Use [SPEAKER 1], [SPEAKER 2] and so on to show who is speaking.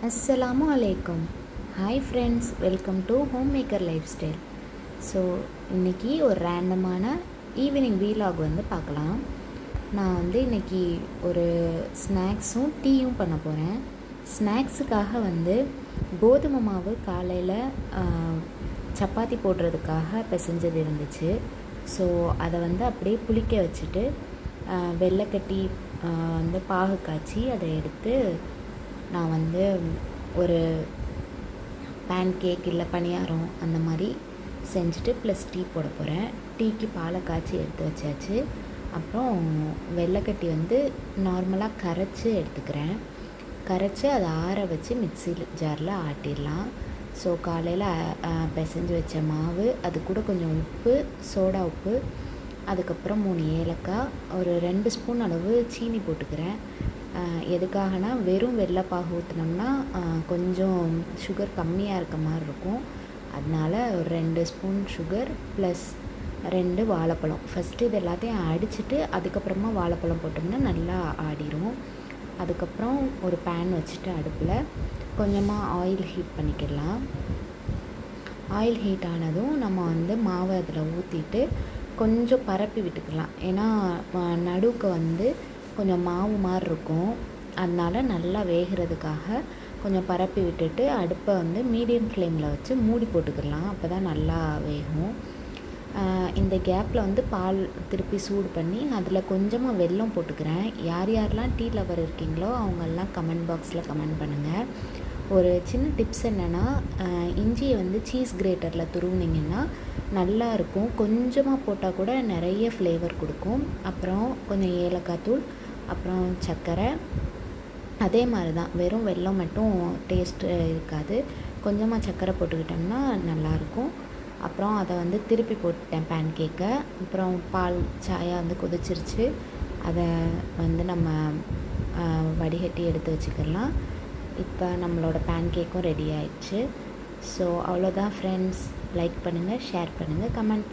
[SPEAKER 1] அஸ்ஸலாமு அலைக்கும். Hi friends, welcome to home maker life style. So இன்றைக்கி ஒரு ரேண்டமான ஈவினிங் வீலாக் பார்க்கலாம். நான் இன்றைக்கி ஒரு ஸ்நாக்ஸும் டீயும் பண்ண போகிறேன். ஸ்நாக்ஸுக்காக கோதுமை மாவு காலையில் சப்பாத்தி போடுறதுக்காக பிசைஞ்சது இருந்துச்சு. ஸோ அதை அப்படியே புளிக்க வச்சுட்டு வெள்ளைக்கட்டி பாகு காய்ச்சி அதை எடுத்து நான் ஒரு பேன் கேக் இல்லை பணியாரம் அந்த மாதிரி செஞ்சுட்டு ப்ளஸ் டீ போட போகிறேன். டீக்கு பாலை காய்ச்சி எடுத்து வச்சாச்சு. அப்புறம் வெள்ளைக்கட்டி நார்மலாக கரைச்சி எடுத்துக்கிறேன். கரைச்சி அதை ஆற வச்சு மிக்ஸி ஜாரில் ஆட்டிடலாம். ஸோ காலையில் பிசைஞ்சு வச்ச மாவு, அது கூட கொஞ்சம் உப்பு, சோடா உப்பு, அதுக்கப்புறம் 3 ஏலக்காய், ஒரு 2 ஸ்பூன் அளவு சீனி போட்டுக்கிறேன். எதுக்காகனா வெறும் வெள்ளைப்பாகு ஊற்றினோம்னா கொஞ்சம் சுகர் கம்மியாக இருக்க மாதிரி இருக்கும். அதனால் ஒரு 2 ஸ்பூன் சுகர் ப்ளஸ் 2 வாழைப்பழம். ஃபஸ்ட்டு இது எல்லாத்தையும் அடிச்சுட்டு அதுக்கப்புறமா வாழைப்பழம் போட்டோம்னா நல்லா ஆடிரும். அதுக்கப்புறம் ஒரு பேன் வச்சுட்டு அடுப்பில் கொஞ்சமாக ஆயில் ஹீட் பண்ணிக்கிடலாம். ஆயில் ஹீட் ஆனதும் நம்ம மாவை அதில் ஊற்றிட்டு கொஞ்சம் பரப்பி விட்டுக்கலாம். ஏன்னா நடுவுக்கு கொஞ்சம் மாவு மாதிரி இருக்கும். அதனால் நல்லா வேகிறதுக்காக கொஞ்சம் பரப்பி விட்டுட்டு அடுப்பை மீடியம் ஃப்ளேமில் வச்சு மூடி போட்டுக்கலாம். அப்போ தான் நல்லா வேகும். இந்த கேப்பில் பால் திருப்பி சூடு பண்ணி அதில் கொஞ்சமாக வெல்லம் போட்டுக்கிறேன். யார் யாரெல்லாம் டீ லவர் இருக்கீங்களோ அவங்கெல்லாம் கமெண்ட் பாக்ஸில் கமெண்ட் பண்ணுங்கள். ஒரு சின்ன டிப்ஸ் என்னென்னா, இஞ்சியை சீஸ் கிரேட்டரில் துருவுனிங்கன்னா நல்லாயிருக்கும். கொஞ்சமாக போட்டால் கூட நிறைய ஃப்ளேவர் கொடுக்கும். அப்புறம் கொஞ்சம் ஏலக்காய் தூள், அப்புறம் சர்க்கரை. அதே மாதிரி தான், வெறும் வெல்லம் மட்டும் டேஸ்ட்டு இருக்காது. கொஞ்சமாக சர்க்கரை போட்டுக்கிட்டோம்னா நல்லாயிருக்கும். அப்புறம் அதை திருப்பி போட்டுட்டேன் பேன் கேக்கை. அப்புறம் பால் சாயா கொதிச்சிருச்சு. அதை நம்ம வடிகட்டி எடுத்து வச்சுக்கலாம். இப்போ நம்மளோட பேன் கேக்கும் ரெடி ஆயிடுச்சு. ஸோ அவ்வளோதான் ஃப்ரெண்ட்ஸ். லைக் பண்ணுங்கள், ஷேர் பண்ணுங்கள், கமெண்ட் பண்ணுங்கள்.